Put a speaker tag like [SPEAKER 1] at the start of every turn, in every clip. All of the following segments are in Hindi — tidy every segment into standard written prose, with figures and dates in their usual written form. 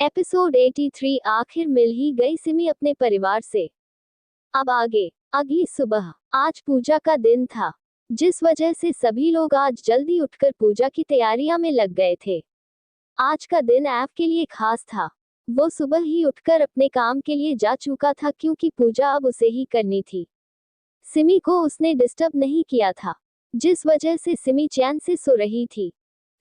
[SPEAKER 1] एपिसोड 83। आखिर मिल ही गई सिमी अपने परिवार से। अब आगे। अगली सुबह आज पूजा का दिन था, जिस वजह से सभी लोग आज जल्दी उठकर पूजा की तैयारियां में लग गए थे। आज का दिन ऐव के लिए खास था। वो सुबह ही उठकर अपने काम के लिए जा चुका था क्योंकि पूजा अब उसे ही करनी थी। सिमी को उसने डिस्टर्ब नहीं किया था, जिस वजह से सिमी चैन से सो रही थी।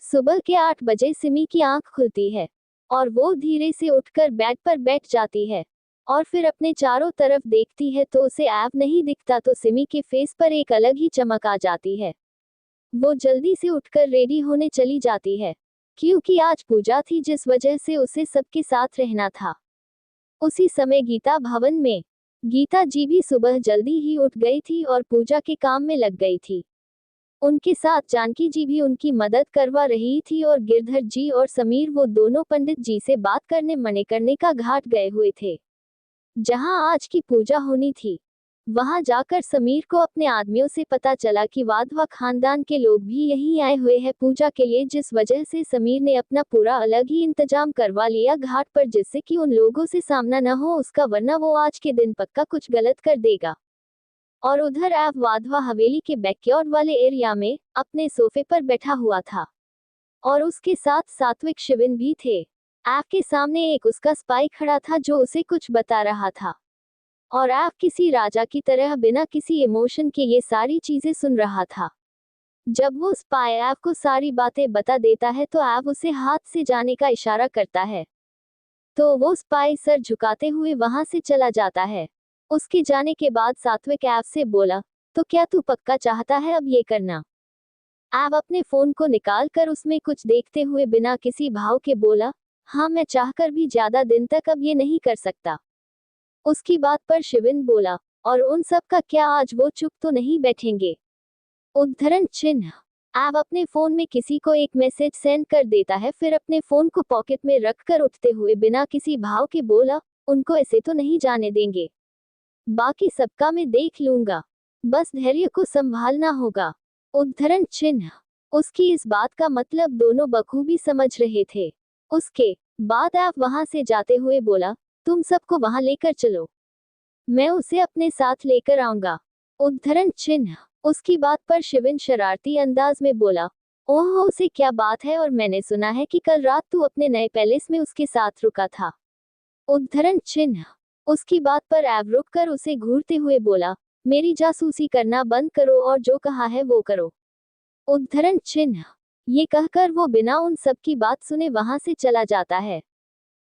[SPEAKER 1] सुबह के 8 बजे सिमी की आंख खुलती है और वो धीरे से उठकर बेड पर बैठ जाती है और फिर अपने चारों तरफ देखती है तो उसे ऐव नहीं दिखता, तो सिमी के फेस पर एक अलग ही चमक आ जाती है। वो जल्दी से उठकर रेडी होने चली जाती है क्योंकि आज पूजा थी, जिस वजह से उसे सबके साथ रहना था। उसी समय गीता भवन में गीता जी भी सुबह जल्दी ही उठ गई थी और पूजा के काम में लग गई थी। उनके साथ जानकी जी भी उनकी मदद करवा रही थी और गिरधर जी और समीर वो दोनों पंडित जी से बात करने मणिकर्णिका का घाट गए हुए थे, जहां आज की पूजा होनी थी। वहां जाकर समीर को अपने आदमियों से पता चला कि वाधवा खानदान के लोग भी यहीं आए हुए हैं पूजा के लिए, जिस वजह से समीर ने अपना पूरा अलग ही इंतजाम करवा लिया घाट पर, जिससे कि उन लोगों से सामना न हो उसका, वरना वो आज के दिन पक्का कुछ गलत कर देगा। और उधर ऐव वाधवा हवेली के बैकयार्ड वाले एरिया में अपने सोफे पर बैठा हुआ था और उसके साथ सात्विक शिविन भी थे। ऐव के सामने एक उसका स्पाई खड़ा था जो उसे कुछ बता रहा था और ऐव किसी राजा की तरह बिना किसी इमोशन के ये सारी चीजें सुन रहा था। जब वो स्पाई ऐव को सारी बातें बता देता है तो ऐव उसे हाथ से जाने का इशारा करता है, तो वो स्पाई सर झुकाते हुए वहां से चला जाता है। उसके जाने के बाद सात्विक ऐव से बोला, तो क्या तू पक्का चाहता है अब ये करना? ऐव अपने फोन को निकाल कर उसमें कुछ देखते हुए बिना किसी भाव के बोला, हाँ मैं चाहकर भी ज्यादा दिन तक अब ये नहीं कर सकता। उसकी बात पर शिविन बोला, और उन सब का क्या, आज वो चुप तो नहीं बैठेंगे? उद्धरण चिन्ह। ऐव अपने फोन में किसी को एक मैसेज सेंड कर देता है, फिर अपने फोन को पॉकेट में रखकर उठते हुए बिना किसी भाव के बोला, उनको ऐसे तो नहीं जाने देंगे, बाकी सबका मैं देख लूंगा, बस धैर्य को संभालना होगा। उद्धरण चिन्ह। उसकी इस बात का मतलब दोनों बखूबी समझ रहे थे। उसके बाद आप वहां से जाते हुए बोला, तुम सबको वहां लेकर चलो, मैं उसे अपने साथ लेकर आऊंगा। उद्धरण चिन्ह। उसकी बात पर शिविन शरारती अंदाज में बोला, ओह उसे क्या बात है, और मैंने सुना है कि कल रात तू अपने नए पैलेस में उसके साथ रुका था। उद्धरण चिन्ह। उसकी बात पर ऐव रुक कर उसे घूरते हुए बोला, मेरी जासूसी करना बंद करो और जो कहा है वो करो। उद्धरण चिन्ह। ये कहकर वो बिना उन सब की बात सुने वहां से चला जाता है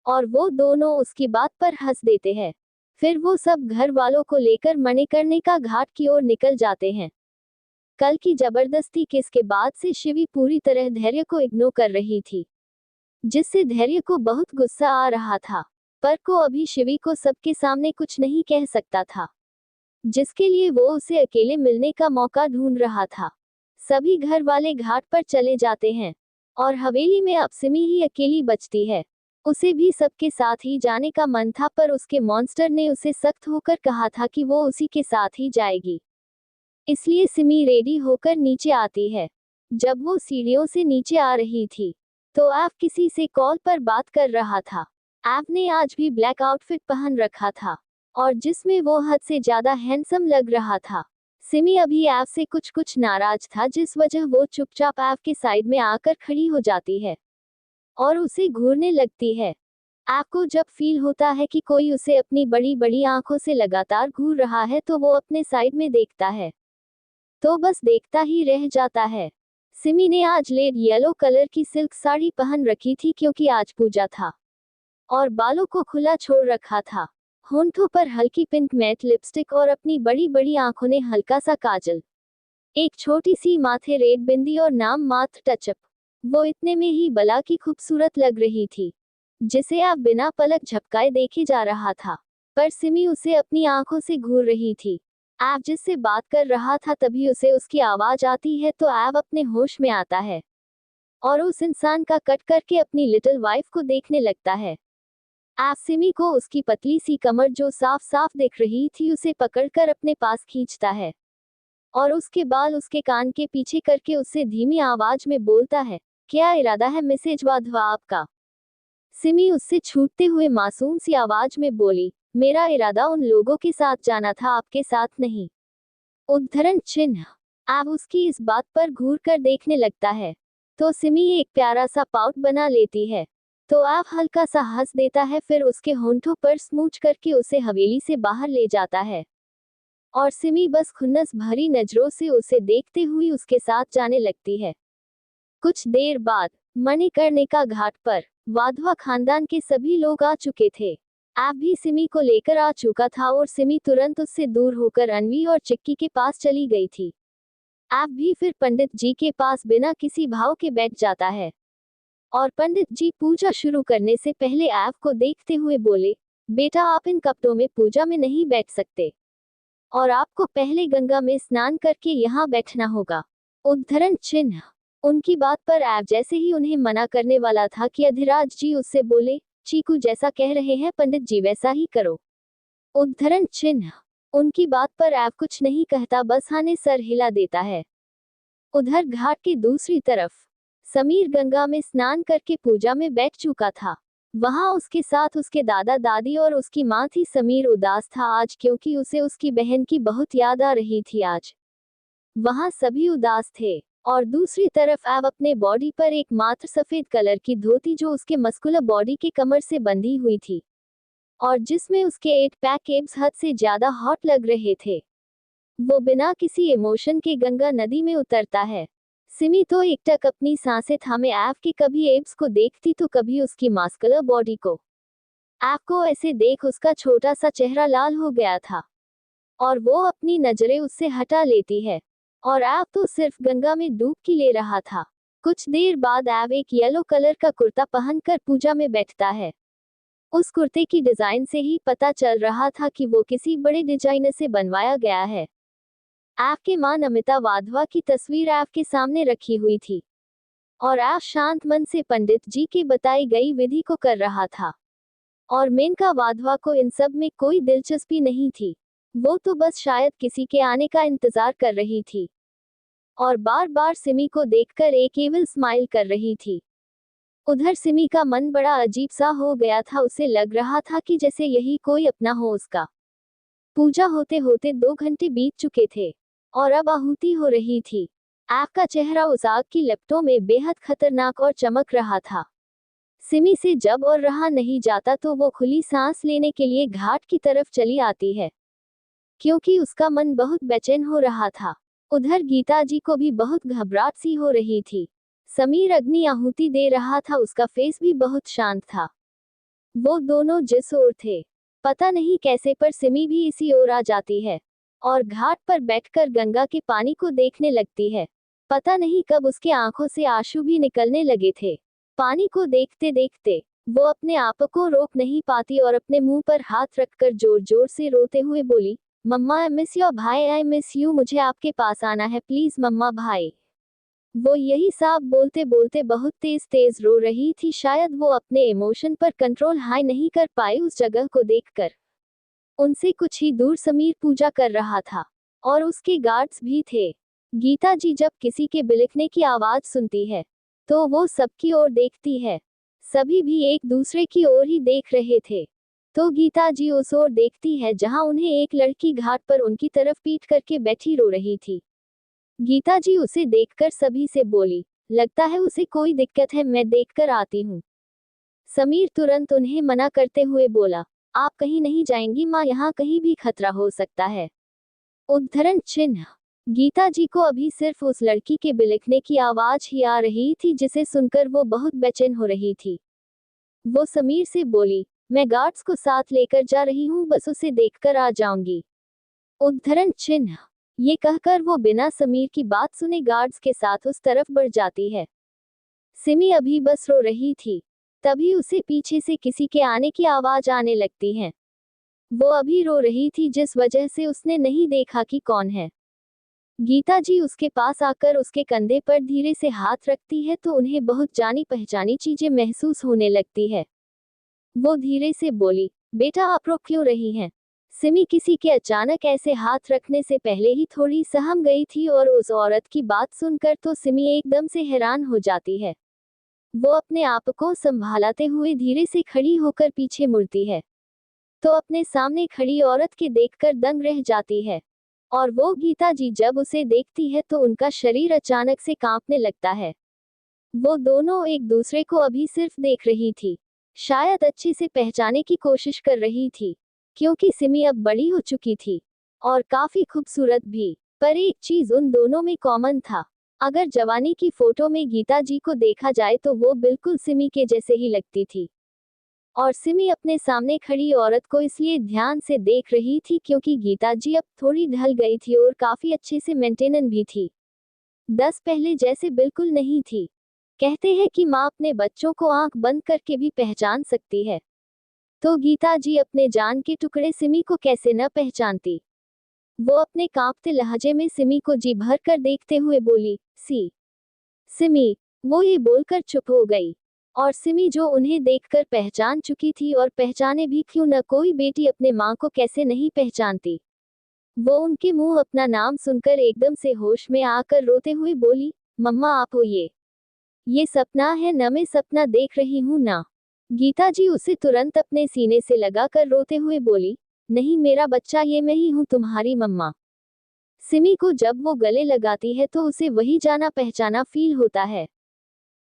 [SPEAKER 1] और वो दोनों उसकी बात पर हंस देते हैं। फिर वो सब घर वालों को लेकर मणिकर्णिका घाट की ओर निकल जाते हैं। कल की जबरदस्ती किस के बाद से शिवी पूरी तरह धैर्य को इग्नोर कर रही थी, जिससे धैर्य को बहुत गुस्सा आ रहा था, पर को अभी शिवी को सबके सामने कुछ नहीं कह सकता था, जिसके लिए वो उसे अकेले मिलने का मौका ढूंढ रहा था। सभी घर वाले घाट पर चले जाते हैं और हवेली में अब सिमी ही अकेली बचती है। उसे भी सबके साथ ही जाने का मन था, पर उसके मॉन्स्टर ने उसे सख्त होकर कहा था कि वो उसी के साथ ही जाएगी, इसलिए सिमी रेडी होकर नीचे आती है। जब वो सीढ़ियों से नीचे आ रही थी तो ऐव किसी से कॉल पर बात कर रहा था। ऐव ने आज भी ब्लैक आउटफिट पहन रखा था और जिसमें वो हद से ज्यादा हैंडसम लग रहा था। सिमी अभी ऐव से कुछ नाराज था, जिस वजह वो चुपचाप ऐव के साइड में आकर खड़ी हो जाती है और उसे घूरने लगती है। ऐव को जब फील होता है कि कोई उसे अपनी बड़ी बड़ी आंखों से लगातार घूर रहा है तो वो अपने साइड में देखता है, तो बस देखता ही रह जाता है। सिमी ने आज लेड येलो कलर की सिल्क साड़ी पहन रखी थी क्योंकि आज पूजा था और बालों को खुला छोड़ रखा था। होंठों पर हल्की पिंक मैट लिपस्टिक और अपनी बड़ी बड़ी आंखों ने हल्का सा काजल, एक छोटी सी माथे रेड बिंदी और नाम मात्र टचअप। वो इतने में ही बला की खूबसूरत लग रही थी, जिसे आप बिना पलक झपकाए देखे जा रहा था, पर सिमी उसे अपनी आंखों से घूर रही थी। ऐव जिससे बात कर रहा था तभी उसे उसकी आवाज आती है, तो ऐव अपने होश में आता है और उस इंसान का कट करके अपनी लिटिल वाइफ को देखने लगता है। ऐव सिमी को उसकी पतली सी कमर जो साफ साफ दिख रही थी उसे पकड़कर अपने पास खींचता है और उसके बाल उसके कान के पीछे करके उससे धीमी आवाज में बोलता है, क्या इरादा है मिसेज वाधवा आपका? सिमी उससे छूटते हुए मासूम सी आवाज में बोली, मेरा इरादा उन लोगों के साथ जाना था, आपके साथ नहीं। उद्धरण चिन्ह। एव उसकी इस बात पर घूर कर देखने लगता है तो सिमी एक प्यारा सा पाउट बना लेती है। तो एव हल्का सा हंस देता है, फिर उसके होंठों पर स्मूच करके उसे हवेली से बाहर ले जाता है और सिमी बस खुन्नस भरी नजरों से उसे देखते हुए उसके साथ जाने लगती है। कुछ देर बाद मणिकर्णिका घाट पर वाधवा खानदान के सभी लोग आ चुके थे। ऐप भी सिमी को लेकर आ चुका था और सिमी तुरंत उससे दूर होकर अनवी और चिक्की के पास चली गई थी। ऐप भी फिर पंडित जी के पास बिना किसी भाव के बैठ जाता है और पंडित जी पूजा शुरू करने से पहले ऐप को देखते हुए बोले, बेटा आप इन कपड़ों में पूजा में नहीं बैठ सकते और आपको पहले गंगा में स्नान करके यहाँ बैठना होगा। उद्धरण चिन्ह। उनकी बात पर ऐप जैसे ही उन्हें मना करने वाला था कि अधिराज जी उससे बोले, चीकू जैसा कह रहे हैं पंडित जी वैसा ही करो। उद्धरण चिन्ह। उनकी बात पर ऐप कुछ नहीं कहता, बस हाँ ने सर हिला देता है। उधर घाट की दूसरी तरफ समीर गंगा में स्नान करके पूजा में बैठ चुका था। वहां उसके साथ उसके दादा दादी और उसकी माँ थी। समीर उदास था आज क्योंकि उसे उसकी बहन की बहुत याद आ रही थी। आज वहां सभी उदास थे और दूसरी तरफ ऐव अपने बॉडी पर एक मात्र सफेद कलर की धोती जो उसके मस्कुलर बॉडी के कमर से बंधी हुई थी और जिसमें उसके 8 पैक एब्स हद से ज्यादा हॉट लग रहे थे। वो बिना किसी इमोशन के गंगा नदी में उतरता है। सिमी तो एकटक अपनी सांसें थामे ऐव के कभी एब्स को देखती तो कभी उसकी मस्कुलर बॉडी को। ऐव को ऐसे देख उसका छोटा सा चेहरा लाल हो गया था और वो अपनी नजरें उससे हटा लेती है और ऐव तो सिर्फ गंगा में डुबकी ले रहा था। कुछ देर बाद ऐव एक येलो कलर का कुर्ता पहनकर पूजा में बैठता है। उस कुर्ते की डिजाइन से ही पता चल रहा था कि वो किसी बड़े डिजाइनर से बनवाया गया है। ऐव के मां नमिता वाधवा की तस्वीर ऐव के सामने रखी हुई थी और ऐव शांत मन से पंडित जी की बताई गई विधि को कर रहा था और मेनका वाधवा को इन सब में कोई दिलचस्पी नहीं थी। वो तो बस शायद किसी के आने का इंतजार कर रही थी और बार बार सिमी को देखकर एक एविल स्माइल कर रही थी। उधर सिमी का मन बड़ा अजीब सा हो गया था। उसे लग रहा था कि जैसे यही कोई अपना हो उसका। पूजा होते होते 2 घंटे बीत चुके थे और अब आहुति हो रही थी। ऐव का चेहरा उस आग की लपटों में बेहद खतरनाक और चमक रहा था। सिमी से जब और रहा नहीं जाता तो वो खुली सांस लेने के लिए घाट की तरफ चली आती है क्योंकि उसका मन बहुत बेचैन हो रहा था। उधर गीता जी को भी बहुत घबराहट सी हो रही थी। समीर अग्नि आहुति दे रहा था, उसका फेस भी बहुत शांत था। वो दोनों जिस ओर थे पता नहीं कैसे पर सिमी भी इसी ओर आ जाती है और घाट पर बैठकर गंगा के पानी को देखने लगती है। पता नहीं कब उसके आंखों से आंसू भी निकलने लगे थे। पानी को देखते देखते वो अपने आप को रोक नहीं पाती और अपने मुंह पर हाथ रखकर जोर जोर से रोते हुए बोली, मम्मा आई मिस योर भाई, आई मिस यू, मुझे आपके पास आना है प्लीज मम्मा भाई। वो यही सब बोलते बोलते बहुत तेज तेज रो रही थी। शायद वो अपने इमोशन पर कंट्रोल हाई नहीं कर पाई। उस जगह को देखकर उनसे कुछ ही दूर समीर पूजा कर रहा था और उसके गार्ड्स भी थे। गीता जी जब किसी के बिलखने की आवाज सुनती है तो वो सबकी ओर देखती है। सभी भी एक दूसरे की ओर ही देख रहे थे तो गीता जी उस ओर देखती है जहां उन्हें एक लड़की घाट पर उनकी तरफ पीठ करके बैठी रो रही थी। गीता जी उसे देखकर सभी से बोली, लगता है उसे कोई दिक्कत है, मैं देखकर आती हूँ। समीर तुरंत उन्हें मना करते हुए बोला, आप कहीं नहीं जाएंगी माँ, यहाँ कहीं भी खतरा हो सकता है। उद्धरण चिन्ह। गीता जी को अभी सिर्फ उस लड़की के बिलखने की आवाज ही आ रही थी जिसे सुनकर वो बहुत बेचैन हो रही थी। वो समीर से बोली, मैं गार्ड्स को साथ लेकर जा रही हूँ, बस उसे देखकर आ जाऊंगी। उद्धरण चिन्ह। ये कहकर वो बिना समीर की बात सुने गार्ड्स के साथ उस तरफ बढ़ जाती है। सिमी अभी बस रो रही थी तभी उसे पीछे से किसी के आने की आवाज आने लगती है। वो अभी रो रही थी जिस वजह से उसने नहीं देखा कि कौन है। गीता जी उसके पास आकर उसके कंधे पर धीरे से हाथ रखती है तो उन्हें बहुत जानी पहचानी चीजें महसूस होने लगती है। वो धीरे से बोली, बेटा आप रो क्यों रही हैं? सिमी किसी के अचानक ऐसे हाथ रखने से पहले ही थोड़ी सहम गई थी और उस औरत की बात सुनकर तो सिमी एकदम से हैरान हो जाती है। वो अपने आप को संभालते हुए धीरे से खड़ी होकर पीछे मुड़ती है, तो अपने सामने खड़ी औरत के देखकर दंग रह जाती है। और वो गीता जी जब उसे देखती है तो उनका शरीर अचानक से कांपने लगता है। वो दोनों एक दूसरे को अभी सिर्फ देख रही थी, शायद अच्छे से पहचाने की कोशिश कर रही थी, क्योंकि सिमी अब बड़ी हो चुकी थी और काफी खूबसूरत भी। पर एक चीज उन दोनों में कॉमन था। अगर जवानी की फोटो में गीता जी को देखा जाए तो वो बिल्कुल सिमी के जैसे ही लगती थी। और सिमी अपने सामने खड़ी औरत को इसलिए ध्यान से देख रही थी क्योंकि गीता जी अब थोड़ी ढल गई थी और काफी अच्छे से मेंटेनन भी थी। 10 पहले जैसे बिल्कुल नहीं थी। कहते हैं कि माँ अपने बच्चों को आंख बंद करके भी पहचान सकती है, तो गीता जी अपने जान के टुकड़े सिमी को कैसे न पहचानती। वो अपने कांपते लहजे में सिमी को जी भर कर देखते हुए बोली, सिमी। वो ये बोलकर चुप हो गई। और सिमी जो उन्हें देखकर पहचान चुकी थी और पहचाने भी क्यों न, कोई बेटी अपने माँ को कैसे नहीं पहचानती। वो उनके मुंह अपना नाम सुनकर एकदम से होश में आकर रोते हुए बोली, मम्मा आप हो ये सपना है न, मैं सपना देख रही हूँ ना। गीता जी उसे तुरंत अपने सीने से लगाकर रोते हुए बोली, नहीं मेरा बच्चा, ये मैं ही हूँ तुम्हारी मम्मा। सिमी को जब वो गले लगाती है तो उसे वही जाना पहचाना फील होता है,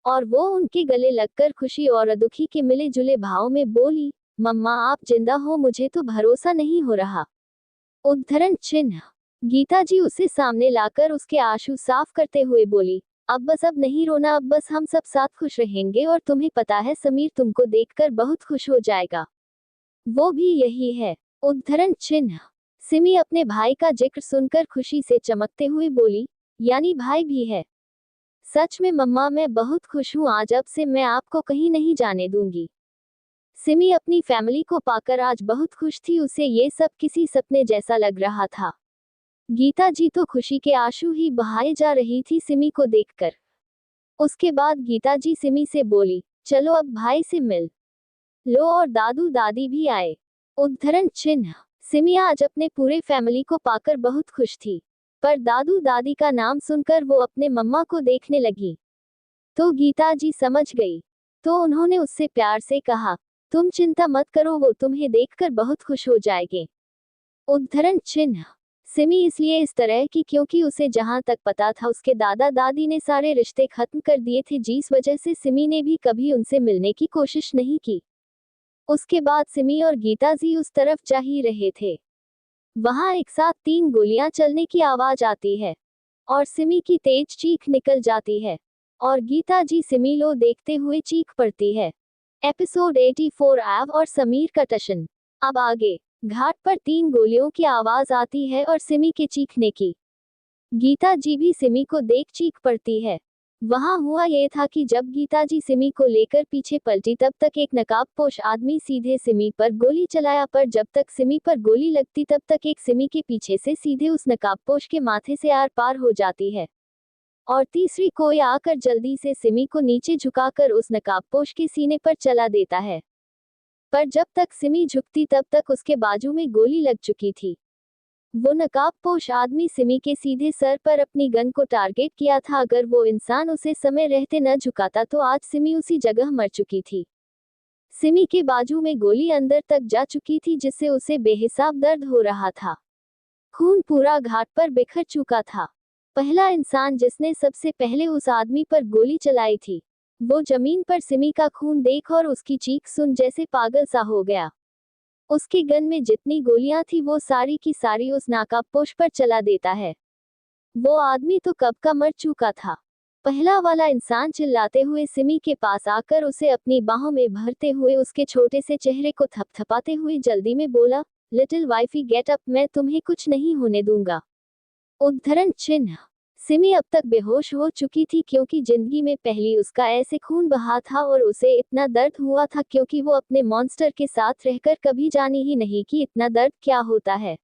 [SPEAKER 1] और वो उनके गले लगकर खुशी और दुखी के मिले जुले भाव में बोली, मम्मा आप जिंदा हो, मुझे तो भरोसा नहीं हो रहा। उद्धरण चिन्ह। गीता जी उसे सामने लाकर उसके आंसू साफ करते हुए बोली, अब बस, अब नहीं रोना, अब बस हम सब साथ खुश रहेंगे और तुम्हें पता है समीर तुमको देखकर बहुत खुश हो जाएगा। वो भी यही है। उद्धरण चिन्ह। सिमी अपने भाई का जिक्र सुनकर खुशी से चमकते हुए बोली, यानी भाई भी है। सच में मम्मा मैं बहुत खुश हूँ, आज अब से मैं आपको कहीं नहीं जाने दूंगी। सिमी अपनी फैमिली को पाकर आज बहुत खुश थी, उसे ये सब किसी सपने जैसा लग रहा था। गीता जी तो खुशी के आंसू ही बहाए जा रही थी सिमी को देखकर। उसके बाद गीता जी सिमी से बोली, चलो अब भाई से मिल लो, और दादू दादी भी आए। उद्धरण चिन्ह। सिमी आज अपने पूरे फैमिली को पाकर बहुत खुश थी, पर दादू दादी का नाम सुनकर वो अपने मम्मा को देखने लगी, तो गीता जी समझ गई। तो उन्होंने उससे प्यार से कहा, तुम चिंता मत करो, वो तुम्हें देखकर बहुत खुश हो जाएंगे। उद्धरण चिन्ह। सिमी इसलिए इस तरह की क्योंकि उसे जहां तक पता था उसके दादा दादी ने सारे रिश्ते खत्म कर दिए थे, जिस वजह से सिमी ने भी कभी उनसे मिलने की कोशिश नहीं की। उसके बाद सिमी और गीता जी उस तरफ जा ही रहे थे। वहां एक साथ 3 गोलियां चलने की आवाज आती है और सिमी की तेज चीख निकल जाती है और गीता जी सिमी लो देखते हुए चीख पड़ती है। एपिसोड 84 आव और समीर का टशन। अब आगे। घाट पर 3 गोलियों की आवाज आती है और सिमी के चीखने की। गीता जी भी सिमी को देख चीख पड़ती है। वहां हुआ ये था कि जब गीता जी सिमी को लेकर पीछे पलटी तब तक एक नकाबपोश आदमी सीधे सिमी पर गोली चलाया, पर जब तक सिमी पर गोली लगती तब तक एक सिमी के पीछे से सीधे उस नकाबपोश के माथे से आर पार हो जाती है और तीसरी कोई आकर जल्दी से सिमी को नीचे झुकाकर उस नकाबपोश के सीने पर चला देता है। पर जब तक सिमी झुकती तब तक उसके बाजू में गोली लग चुकी थी। वो नकाबपोश आदमी सिमी के सीधे सर पर अपनी गन को टारगेट किया था। अगर वो इंसान उसे समय रहते न झुकाता तो आज सिमी उसी जगह मर चुकी थी। सिमी के बाजू में गोली अंदर तक जा चुकी थी, जिससे उसे बेहिसाब दर्द हो रहा था। खून पूरा घाट पर बिखर चुका था। पहला इंसान जिसने सबसे पहले उस आदमी पर गोली चलाई थी, वो जमीन पर सिमी का खून देख और उसकी चीख सुन जैसे पागल सा हो गया। उसकी गन में जितनी गोलियां थी वो सारी की सारी उस नाकाबपोश पर चला देता है। वो आदमी तो कब का मर चुका था। पहला वाला इंसान चिल्लाते हुए सिमी के पास आकर उसे अपनी बाहों में भरते हुए उसके छोटे से चेहरे को थपथपाते हुए जल्दी में बोला, लिटिल वाइफी गेट अप, मैं तुम्हें कुछ नहीं होने दूंगा। उद्धरण चिन्ह। सिमी अब तक बेहोश हो चुकी थी क्योंकि जिंदगी में पहली उसका ऐसे खून बहा था और उसे इतना दर्द हुआ था क्योंकि वो अपने मॉन्स्टर के साथ रहकर कभी जानी ही नहीं कि इतना दर्द क्या होता है।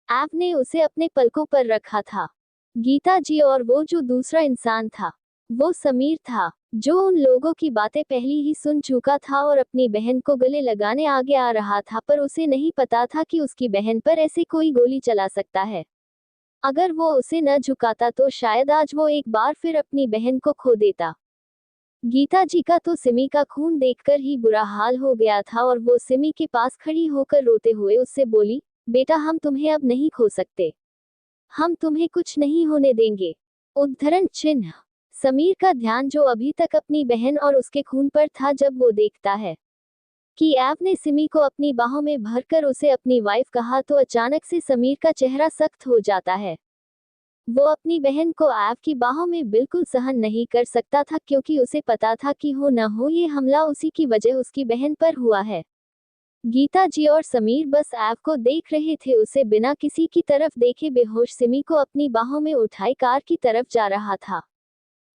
[SPEAKER 1] ऐप ने उसे अपने पलकों पर रखा था। गीता जी और वो जो दूसरा इंसान था, वो समीर था, जो उन लोगों की बातें पहले ही सुन चुका था और अपनी बहन को गले लगाने आगे आ रहा था, पर उसे नहीं पता था कि उसकी बहन पर ऐसे कोई गोली चला सकता है। अगर वो उसे न झुकाता तो शायद आज वो एक बार फिर अपनी बहन को खो देता। गीता जी का तो सिमी का खून देखकर ही बुरा हाल हो गया था और वो सिमी के पास खड़ी होकर रोते हुए उससे बोली, बेटा हम तुम्हें अब नहीं खो सकते, हम तुम्हें कुछ नहीं होने देंगे। उद्धरण चिन्ह। समीर का ध्यान जो अभी तक अपनी बहन और उसके खून पर था, जब वो देखता है कि ऐव ने सिमी को अपनी बाहों में भरकर उसे अपनी वाइफ कहा तो अचानक से समीर का चेहरा सख्त हो जाता है। वो अपनी बहन को ऐव की बाहों में बिल्कुल सहन नहीं कर सकता था, क्योंकि उसे पता था कि हो न हो ये हमला उसी की वजह उसकी बहन पर हुआ है। गीता जी और समीर बस ऐव को देख रहे थे। उसे बिना किसी की तरफ देखे बेहोश सिमी को अपनी बाहों में उठाई कार की तरफ जा रहा था।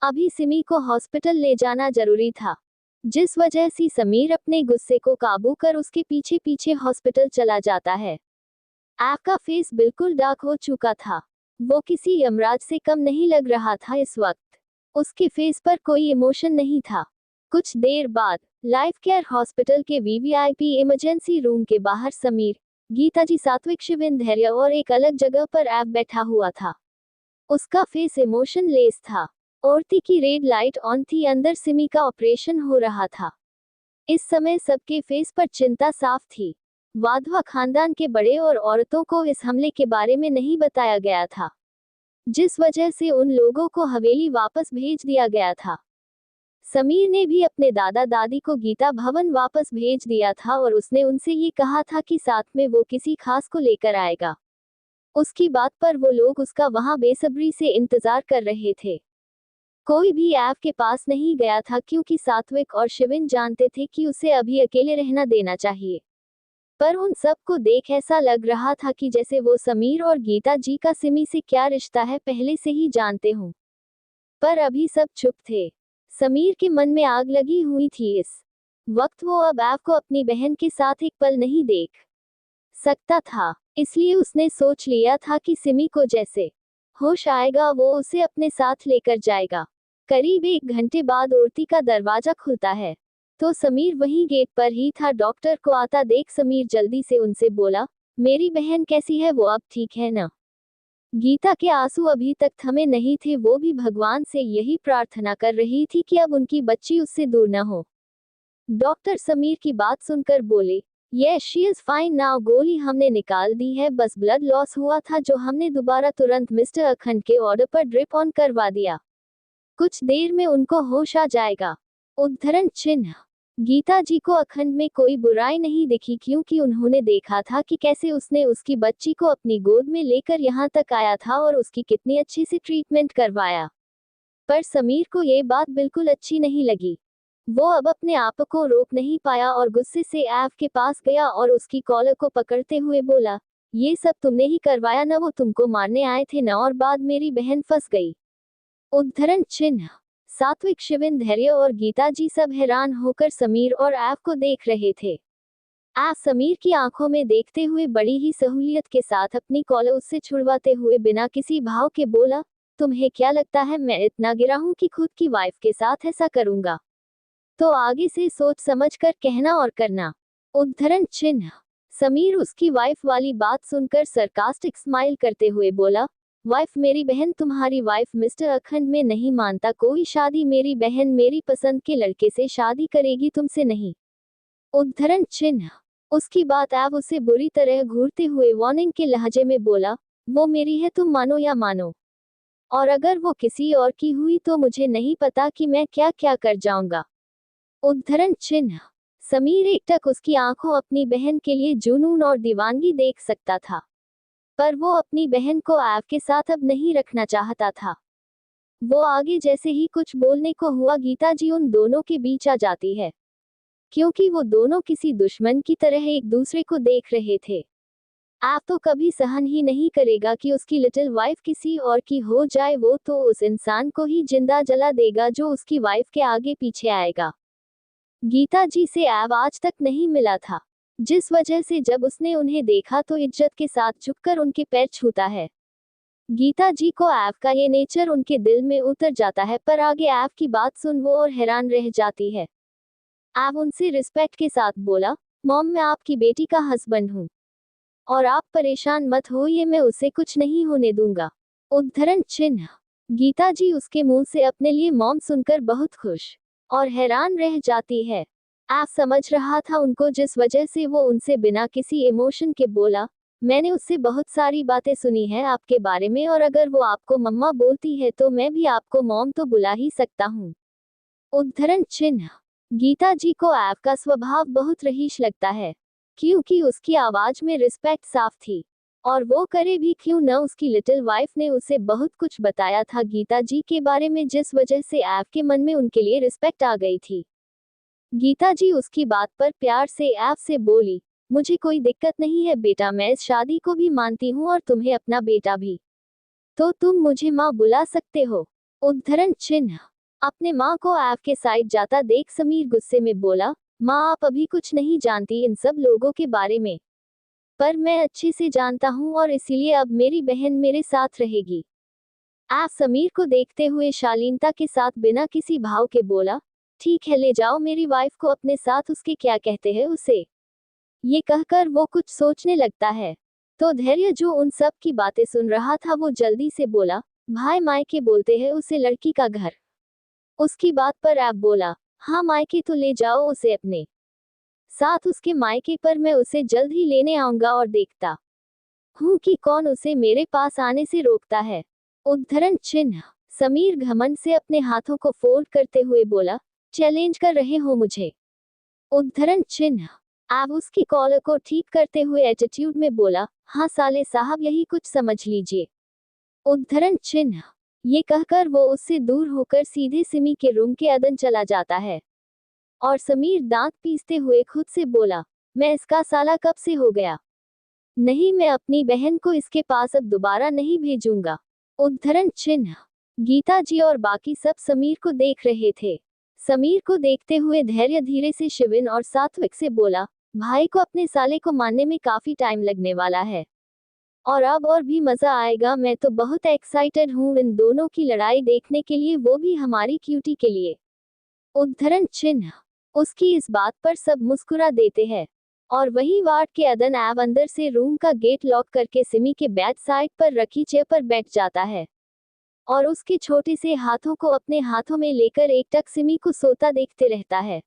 [SPEAKER 1] अभी सिमी को हॉस्पिटल ले जाना जरूरी था, जिस वजह से समीर अपने गुस्से को काबू कर उसके पीछे पीछे हॉस्पिटल चला जाता है। ऐव का फेस बिल्कुल डार्क हो चुका था। वो किसी यमराज से कम नहीं लग रहा था इस वक्त। उसके फेस पर कोई इमोशन नहीं था। कुछ देर बाद लाइफ केयर हॉस्पिटल के वीवीआईपी इमरजेंसी रूम के बाहर समीर, गीता जी, सात्विक, शिविन, धैर्य और एक अलग जगह पर ऐव बैठा हुआ था। उसका फेस इमोशन लेस था। औरती की रेड लाइट ऑन थी। अंदर सिमी का ऑपरेशन हो रहा था। इस समय सबके फेस पर चिंता साफ थी। वाधवा खानदान के बड़े और औरतों को इस हमले के बारे में नहीं बताया गया था, जिस वजह से उन लोगों को हवेली वापस भेज दिया गया था। समीर ने भी अपने दादा दादी को गीता भवन वापस भेज दिया था और उसने उनसे ये कहा था कि साथ में वो किसी खास को लेकर आएगा। उसकी बात पर वो लोग उसका वहां बेसब्री से इंतजार कर रहे थे। कोई भी ऐव के पास नहीं गया था, क्योंकि सात्विक और शिविन जानते थे कि उसे अभी अकेले रहना देना चाहिए। पर उन सब को देख ऐसा लग रहा था कि जैसे वो समीर और गीता जी का सिमी से क्या रिश्ता है पहले से ही जानते हों। पर अभी सब चुप थे। समीर के मन में आग लगी हुई थी। इस वक्त वो अब ऐव को अपनी बहन के साथ एक पल नहीं देख सकता था, इसलिए उसने सोच लिया था कि सिमी को जैसे होश आएगा वो उसे अपने साथ लेकर जाएगा। करीब 1 घंटे बाद औरती का दरवाजा खुलता है तो समीर वहीं गेट पर ही था। डॉक्टर को आता देख समीर जल्दी से उनसे बोला, मेरी बहन कैसी है, वो अब ठीक है ना? गीता के आंसू अभी तक थमे नहीं थे। वो भी भगवान से यही प्रार्थना कर रही थी कि अब उनकी बच्ची उससे दूर न हो। डॉक्टर समीर की बात सुनकर बोले, yes she is fine now, गोली हमने निकाल दी है, बस ब्लड लॉस हुआ था जो हमने दोबारा तुरंत मिस्टर अखंड के ऑर्डर पर ड्रिप ऑन करवा दिया। कुछ देर में उनको होश आ जाएगा। उद्धरण चिन्ह। गीता जी को अखंड में कोई बुराई नहीं दिखी, क्योंकि उन्होंने देखा था कि कैसे उसने उसकी बच्ची को अपनी गोद में लेकर यहाँ तक आया था और उसकी कितनी अच्छी से ट्रीटमेंट करवाया। पर समीर को ये बात बिल्कुल अच्छी नहीं लगी। वो अब अपने आप को रोक नहीं पाया और गुस्से से ऐव के पास गया और उसकी कॉलर को पकड़ते हुए बोला, ये सब तुमने ही करवाया ना? वो तुमको मारने आए थे ना, और बाद मेरी बहन फंस गई। उद्धरण चिन्ह। सात्विक, शिविन, धैर्य और गीता जी सब हैरान होकर समीर और ऐव को देख रहे थे। ऐव समीर की आंखों में देखते हुए बड़ी ही सहूलियत के साथ अपनी कॉलर उससे छुड़वाते हुए बिना किसी भाव के बोला, तुम्हें क्या लगता है मैं इतना गिरा हूं कि खुद की वाइफ के साथ ऐसा करूंगा? तो आगे से सोच समझ कर कहना और करना। उद्धरण चिन्ह। समीर उसकी वाइफ वाली बात सुनकर सरकास्टिक स्माइल करते हुए बोला, वाइफ, मेरी बहन तुम्हारी वाइफ मिस्टर अखंड में नहीं मानता कोई शादी। मेरी बहन मेरी पसंद के लड़के से शादी करेगी, तुमसे नहीं। उद्धरण चिन्ह। उसकी बात ऐव उसे बुरी तरह घूरते हुए वार्निंग के लहजे में बोला, वो मेरी है, तुम मानो या मानो, और अगर वो किसी और की हुई तो मुझे नहीं पता कि मैं क्या क्या कर जाऊंगा। उद्धरण चिन्ह। समीर एकटक उसकी आंखों अपनी बहन के लिए जुनून और दीवानगी देख सकता था, पर वो अपनी बहन को ऐव के साथ अब नहीं रखना चाहता था। वो आगे जैसे ही कुछ बोलने को हुआ, गीता जी उन दोनों के बीच आ जाती है, क्योंकि वो दोनों किसी दुश्मन की तरह एक दूसरे को देख रहे थे। ऐव तो कभी सहन ही नहीं करेगा कि उसकी लिटिल वाइफ किसी और की हो जाए। वो तो उस इंसान को ही जिंदा जला देगा जो उसकी वाइफ के आगे पीछे आएगा। गीता जी से ऐव आज तक नहीं मिला था, जिस वजह से जब उसने उन्हें देखा तो इज्जत के साथ झुककर उनके पैर छूता है। गीता जी को ऐव का ये नेचर उनके दिल में उतर जाता है, पर आगे ऐव की बात सुन वो और हैरान रह जाती है। ऐव उनसे रिस्पेक्ट के साथ बोला, मॉम, मैं आपकी बेटी का हस्बैंड हूँ और आप परेशान मत होइए, मैं उसे कुछ नहीं होने दूंगा। उद्धरण चिन्ह। गीता जी उसके मुंह से अपने लिए मॉम सुनकर बहुत खुश और हैरान रह जाती है। ऐव समझ रहा था उनको, जिस वजह से वो उनसे बिना किसी इमोशन के बोला, मैंने उससे बहुत सारी बातें सुनी है आपके बारे में, और अगर वो आपको मम्मा बोलती है तो मैं भी आपको मॉम तो बुला ही सकता हूँ। उद्धरण चिन्ह। गीता जी को ऐव का स्वभाव बहुत रहीश लगता है, क्योंकि उसकी आवाज में रिस्पेक्ट साफ थी, और वो करे भी क्यों न, उसकी लिटिल वाइफ ने उसे बहुत कुछ बताया था गीता जी के बारे में, जिस वजह से ऐव के मन में उनके लिए रिस्पेक्ट आ गई थी। गीता जी उसकी बात पर प्यार से ऐव से बोली, मुझे कोई दिक्कत नहीं है बेटा, मैं इस शादी को भी मानती हूँ और तुम्हें अपना बेटा भी, तो तुम मुझे माँ बुला सकते हो। उद्धरण चिन्ह। अपने माँ को ऐव के साइड जाता देख समीर गुस्से में बोला, माँ आप अभी कुछ नहीं जानती इन सब लोगों के बारे में, पर मैं अच्छे से जानता हूँ और इसीलिए अब मेरी बहन मेरे साथ रहेगी। ऐव समीर को देखते हुए शालीनता के साथ बिना किसी भाव के बोला, ठीक है ले जाओ मेरी वाइफ को अपने साथ, उसके क्या कहते हैं उसे। ये कहकर वो कुछ सोचने लगता है, तो धैर्य जो उन सब की बातें सुन रहा था वो जल्दी से बोला, भाई मायके बोलते हैं उसे लड़की का घर। उसकी बात पर ऐव बोला, हाँ मायके तो ले जाओ उसे अपने साथ, उसके मायके पर मैं उसे जल्द ही लेने आऊंगा और देखता हूँ कि कौन उसे मेरे पास आने से रोकता है। उद्धरण चिन्ह। समीर घमंड से अपने हाथों को फोल्ड करते हुए बोला, चैलेंज कर रहे हो मुझे। उद्धरण चिन्ह। ऐव उसकी कॉलर को ठीक करते हुए एटीट्यूड में बोला, हाँ साले साहब यही कुछ समझ लीजिए। उद्धरण चिन्ह। ये कहकर वो उससे दूर होकर सीधे सिमी के रूम के अंदर चला जाता है, और समीर दांत पीसते हुए खुद से बोला, मैं इसका साला कब से हो गया, नहीं मैं अपनी बहन को इसके पास अब दोबारा नहीं भेजूंगा। उद्धरण चिन्ह। गीता जी और बाकी सब समीर को देख रहे थे। समीर को देखते हुए धैर्य धीरे से शिविन और सात्विक से बोला, भाई को अपने साले को मानने में काफी टाइम लगने वाला है, और अब और भी मजा आएगा, मैं तो बहुत एक्साइटेड हूँ इन दोनों की लड़ाई देखने के लिए, वो भी हमारी क्यूटी के लिए। उद्धरण चिन्ह। उसकी इस बात पर सब मुस्कुरा देते हैं, और वही वार्ड के अदन ऐव अंदर से रूम का गेट लॉक करके सिमी के बैक साइड पर रखी चेयर पर बैठ जाता है, और उसके छोटे से हाथों को अपने हाथों में लेकर एकटक सिमी को सोता देखते रहता है।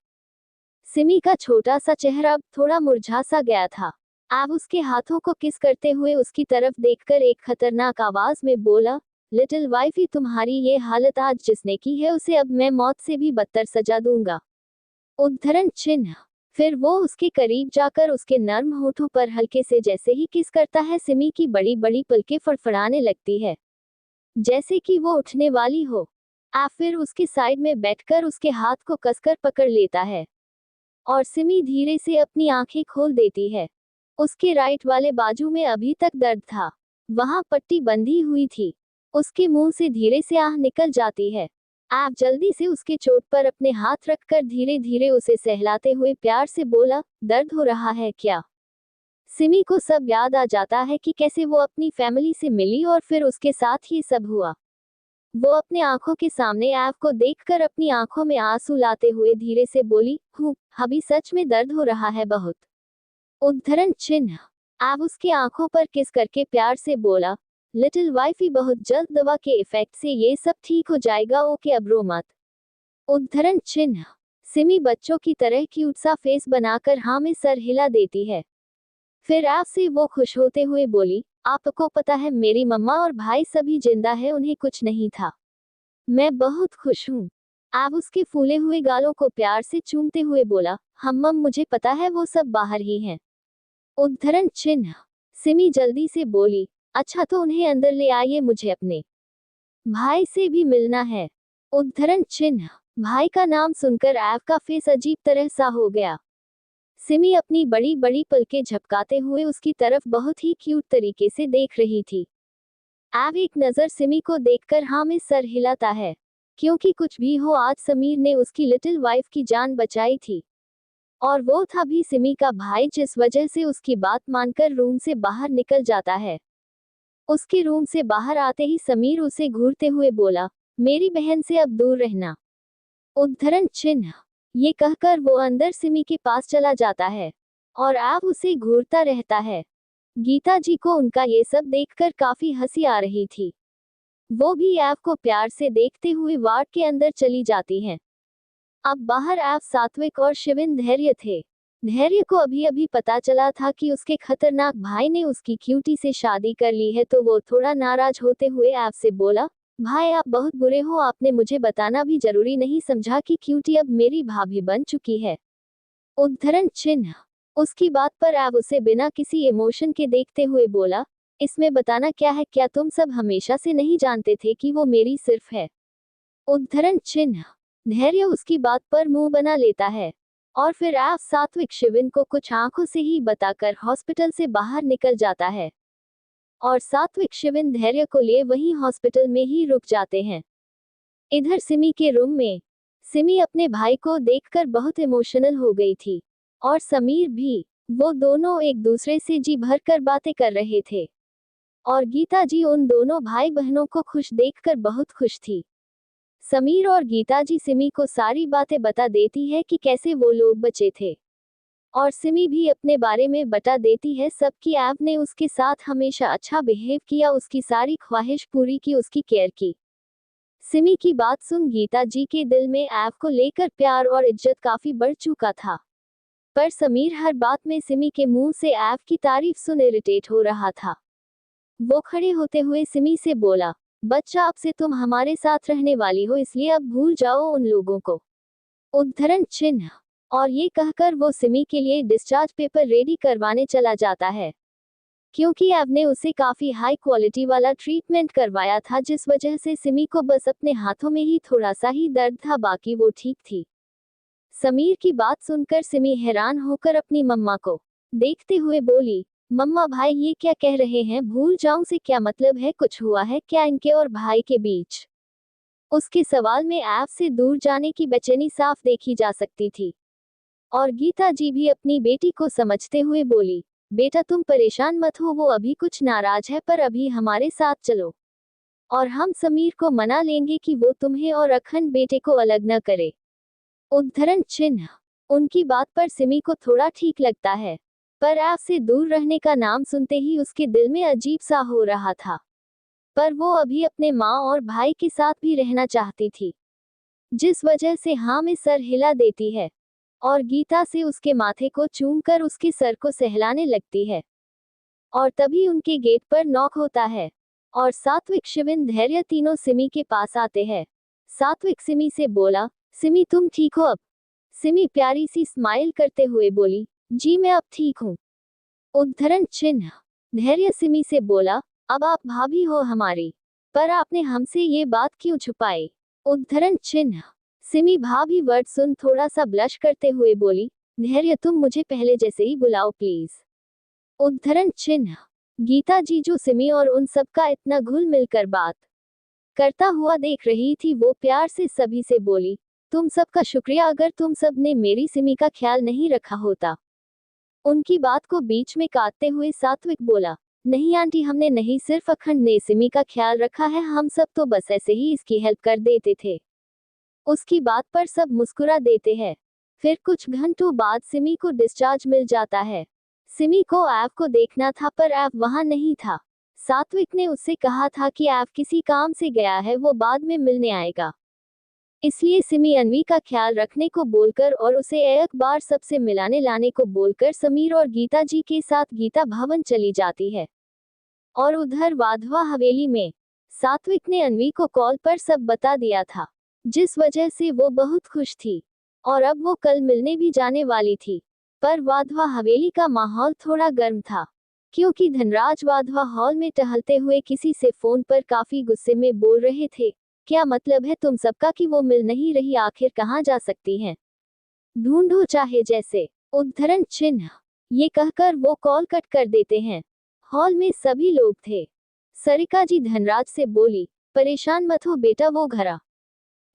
[SPEAKER 1] सिमी का छोटा सा चेहरा अब थोड़ा मुरझा सा गया था। ऐव उसके हाथों को किस करते हुए उसकी तरफ देखकर एक खतरनाक आवाज में बोला, लिटिल वाइफी तुम्हारी ये हालत आज जिसने की है उसे अब मैं मौत से भी बदतर सजा दूंगा। उद्धरण चिन्ह। फिर वो उसके करीब जाकर उसके नर्म होठों पर हल्के से जैसे ही किस करता है, सिमी की बड़ी बड़ी पलकें फड़फड़ाने लगती है, जैसे कि वो उठने वाली हो। ऐव फिर उसके साइड में बैठकर उसके हाथ को कसकर पकड़ लेता है, और सिमी धीरे से अपनी आंखें खोल देती है। उसके राइट वाले बाजू में अभी तक दर्द था, वहां पट्टी बंधी हुई थी। उसके मुंह से धीरे से आह निकल जाती है। ऐव जल्दी से उसके चोट पर अपने हाथ रखकर धीरे धीरे उसे सहलाते हुए प्यार से बोला, दर्द हो रहा है क्या। सिमी को सब याद आ जाता है कि कैसे वो अपनी फैमिली से मिली और फिर उसके साथ ये सब हुआ। वो अपने आंखों के सामने ऐव को देखकर अपनी आंखों में आंसू लाते हुए धीरे से बोली, हूँ अभी सच में दर्द हो रहा है बहुत। उद्धरण चिन्ह। ऐव उसकी आंखों पर किस करके प्यार से बोला, लिटिल वाइफी बहुत जल्द दवा के इफेक्ट से ये सब ठीक हो जाएगा, ओके अब रो मत। उद्धरण चिन्ह। सिमी बच्चों की तरह क्यूट सा फेस बनाकर हाँ में सर हिला देती है। फिर ऐव से वो खुश होते हुए बोली, आपको पता है मेरी मम्मा और भाई सभी जिंदा है, उन्हें कुछ नहीं था, मैं बहुत खुश हूँ। ऐव उसके फूले हुए गालों को प्यार से चूमते हुए बोला, मम मुझे पता है वो सब बाहर ही हैं। उद्धरण चिन्ह। सिमी जल्दी से बोली, अच्छा तो उन्हें अंदर ले आइए, मुझे अपने भाई से भी मिलना है। उद्धरण चिन्ह। भाई का नाम सुनकर ऐव का फेस अजीब तरह सा हो गया। सिमी अपनी बड़ी बड़ी पलकें झपकाते हुए उसकी तरफ बहुत ही क्यूट तरीके से देख रही थी। ऐव एक नजर सिमी को देखकर हाँ में सर हिलाता है, क्योंकि कुछ भी हो आज समीर ने उसकी लिटिल वाइफ की जान बचाई थी, और वो था भी सिमी का भाई, जिस वजह से उसकी बात मानकर रूम से बाहर निकल जाता है। उसके रूम से बाहर आते ही समीर उसे घूरते हुए बोला, मेरी बहन से अब दूर रहना। उद्धरण चिन्ह। ये कहकर वो अंदर सिमी के पास चला जाता है, और ऐव उसे घूरता रहता है। गीता जी को उनका ये सब देखकर काफी हंसी आ रही थी। वो भी ऐव को प्यार से देखते हुए वार्ड के अंदर चली जाती हैं। अब बाहर एव, सात्विक और शिविन धैर्य थे। धैर्य को अभी अभी पता चला था कि उसके खतरनाक भाई ने उसकी क्यूटी से शादी कर ली है, तो वो थोड़ा नाराज होते हुए एव से बोला, भाई आप बहुत बुरे हो, आपने मुझे बताना भी जरूरी नहीं समझा कि क्यूटी अब मेरी भाभी बन चुकी है। उद्धरण चिन्ह। उसकी बात पर एव उसे बिना किसी इमोशन के देखते हुए बोला, इसमें बताना क्या है, क्या तुम सब हमेशा से नहीं जानते थे कि वो मेरी सिर्फ है? उद्धरण चिन्ह। धैर्य उसकी बात पर मुंह बना लेता है और फिर एव सात्विक शिविन को कुछ आंखों से ही बताकर हॉस्पिटल से बाहर निकल जाता है और सात्विक शिविन धैर्य को लिए वहीं हॉस्पिटल में ही रुक जाते हैं। इधर सिमी के रूम में सिमी अपने भाई को देखकर बहुत इमोशनल हो गई थी और समीर भी। वो दोनों एक दूसरे से जी भरकर बातें कर रहे थे और गीता जी उन दोनों भाई बहनों को खुश देखकर बहुत खुश थी। समीर और गीता जी सिमी को सारी बातें बता देती है कि कैसे वो लोग बचे थे और सिमी भी अपने बारे में बता देती है सबकी। एव ने उसके साथ हमेशा अच्छा बिहेव किया, उसकी सारी ख्वाहिश पूरी की, उसकी केयर की। सिमी की बात सुन गीता जी के दिल में एव को लेकर प्यार और इज्जत काफी बढ़ चुका था, पर समीर हर बात में सिमी के मुंह से एव की तारीफ सुन इरिटेट हो रहा था। वो खड़े होते हुए सिमी से बोला, बच्चा अब से तुम हमारे साथ रहने वाली हो, इसलिए अब भूल जाओ उन लोगों को। उद्धरण चिन्ह। और ये कहकर वो सिमी के लिए डिस्चार्ज पेपर रेडी करवाने चला जाता है, क्योंकि एव ने उसे काफी हाई क्वालिटी वाला ट्रीटमेंट करवाया था, जिस वजह से सिमी को बस अपने हाथों में ही थोड़ा सा ही दर्द था, बाकी वो ठीक थी। समीर की बात सुनकर सिमी हैरान होकर अपनी मम्मा को देखते हुए बोली, मम्मा भाई ये क्या कह रहे हैं, भूल जाऊं से क्या मतलब है, कुछ हुआ है क्या इनके और भाई के बीच? उसके सवाल में एव से दूर जाने की बेचैनी साफ देखी जा सकती थी और गीता जी भी अपनी बेटी को समझते हुए बोली, बेटा तुम परेशान मत हो, वो अभी कुछ नाराज है, पर अभी हमारे साथ चलो और हम समीर को मना लेंगे कि वो तुम्हें और अखंड बेटे को अलग न करे। उद्धरण चिन्ह। उनकी बात पर सिमी को थोड़ा ठीक लगता है, पर एव से दूर रहने का नाम सुनते ही उसके दिल में अजीब सा हो रहा था, पर वो अभी अपने माँ और भाई के साथ भी रहना चाहती थी, जिस वजह से हाँ में सर हिला देती है और गीता से उसके माथे को चूमकर उसके सर को सहलाने लगती है और तभी उनके गेट पर नॉक होता है और सात्विक शिविन धैर्य तीनों सिमी के पास आते हैं। सात्विक सिमी से बोला, सिमी तुम ठीक हो अब? सिमी प्यारी सी स्माइल करते हुए बोली, जी मैं अब ठीक हूँ। उद्धरण चिन्ह। धैर्य सिमी से बोला, अब आप भाभी हो हमारी, पर आपने हमसे ये बात क्यों छुपाई? उद्धरण चिन्ह। सिमी भाभी वर्ड सुन थोड़ा सा ब्लश करते हुए बोली, धैर्य तुम मुझे पहले जैसे ही बुलाओ प्लीज। उद्धरण चिन्ह। गीता जी जो सिमी और उन सब का इतना घुल मिलकर बात करता हुआ देख रही थी, वो प्यार से सभी से बोली, तुम सबका शुक्रिया, अगर तुम सब ने मेरी सिमी का ख्याल नहीं रखा होता। उनकी बात को बीच में काटते हुए सात्विक बोला, नहीं आंटी, हमने नहीं, सिर्फ अखंड ने सिमी का ख्याल रखा है, हम सब तो बस ऐसे ही इसकी हेल्प कर देते थे। उसकी बात पर सब मुस्कुरा देते हैं। फिर कुछ घंटों बाद सिमी को डिस्चार्ज मिल जाता है। सिमी को एव को देखना था, पर एव वहां नहीं था। सात्विक ने उससे कहा था कि एव किसी काम से गया है, वो बाद में मिलने आएगा, इसलिए सिमी अन्वी का ख्याल रखने को बोलकर और उसे एक बार सबसे मिलाने लाने को बोलकर समीर और गीता जी के साथ गीता भवन चली जाती है। और उधर वाधवा हवेली में सात्विक ने अन्वी को कॉल पर सब बता दिया था, जिस वजह से वो बहुत खुश थी और अब वो कल मिलने भी जाने वाली थी। पर वाधवा हवेली का माहौल थोड़ा गर्म था, क्योंकि धनराज वाधवा हॉल में टहलते हुए किसी से फोन पर काफी गुस्से में बोल रहे थे, क्या मतलब है तुम सबका कि वो मिल नहीं रही, आखिर कहाँ जा सकती हैं, ढूंढो चाहे जैसे। उद्धरण चिन्ह। ये कहकर वो कॉल कट कर देते हैं। हॉल में सभी लोग थे। सरिका जी धनराज से बोली, परेशान मत हो बेटा, वो घर आ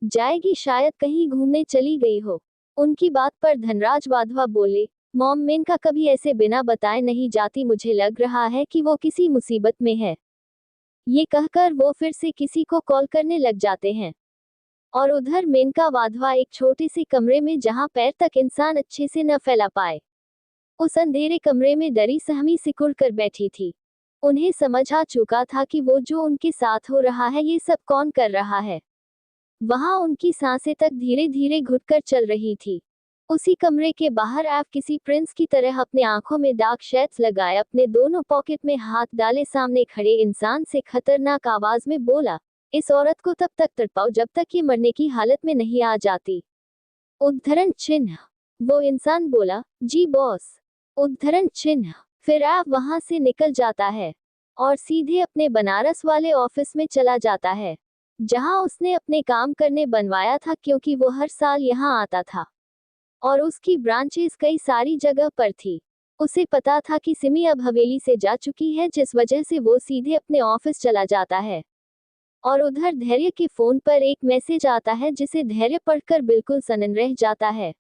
[SPEAKER 1] जाएगी, शायद कहीं घूमने चली गई हो। उनकी बात पर धनराज वाधवा बोले, मॉम मेनका कभी ऐसे बिना बताए नहीं जाती, मुझे लग रहा है कि वो किसी मुसीबत में है। ये कहकर वो फिर से किसी को कॉल करने लग जाते हैं और उधर मेनका वाधवा एक छोटे से कमरे में, जहां पैर तक इंसान अच्छे से न फैला पाए, उस अंधेरे कमरे में डरी सहमी सिकुड़ कर बैठी थी। उन्हें समझ आ चुका था कि वो जो उनके साथ हो रहा है ये सब कौन कर रहा है। वहां उनकी सांसें तक धीरे धीरे घुटकर चल रही थी। उसी कमरे के बाहर एव किसी प्रिंस की तरह अपने आंखों में डार्क शेड्स लगाए अपने दोनों पॉकेट में हाथ डाले सामने खड़े इंसान से खतरनाक आवाज में बोला, इस औरत को तब तक तड़पाओ जब तक ये मरने की हालत में नहीं आ जाती। उद्धरण चिन्ह। वो इंसान बोला, जी बॉस। उद्धरण चिन्ह। फिर एव वहां से निकल जाता है और सीधे अपने बनारस वाले ऑफिस में चला जाता है, जहां उसने अपने काम करने बनवाया था, क्योंकि वो हर साल यहां आता था और उसकी ब्रांचेस कई सारी जगह पर थी। उसे पता था कि सिमी अब हवेली से जा चुकी है, जिस वजह से वो सीधे अपने ऑफिस चला जाता है। और उधर धैर्य के फोन पर एक मैसेज आता है, जिसे धैर्य पढ़कर बिल्कुल सनन रह जाता है।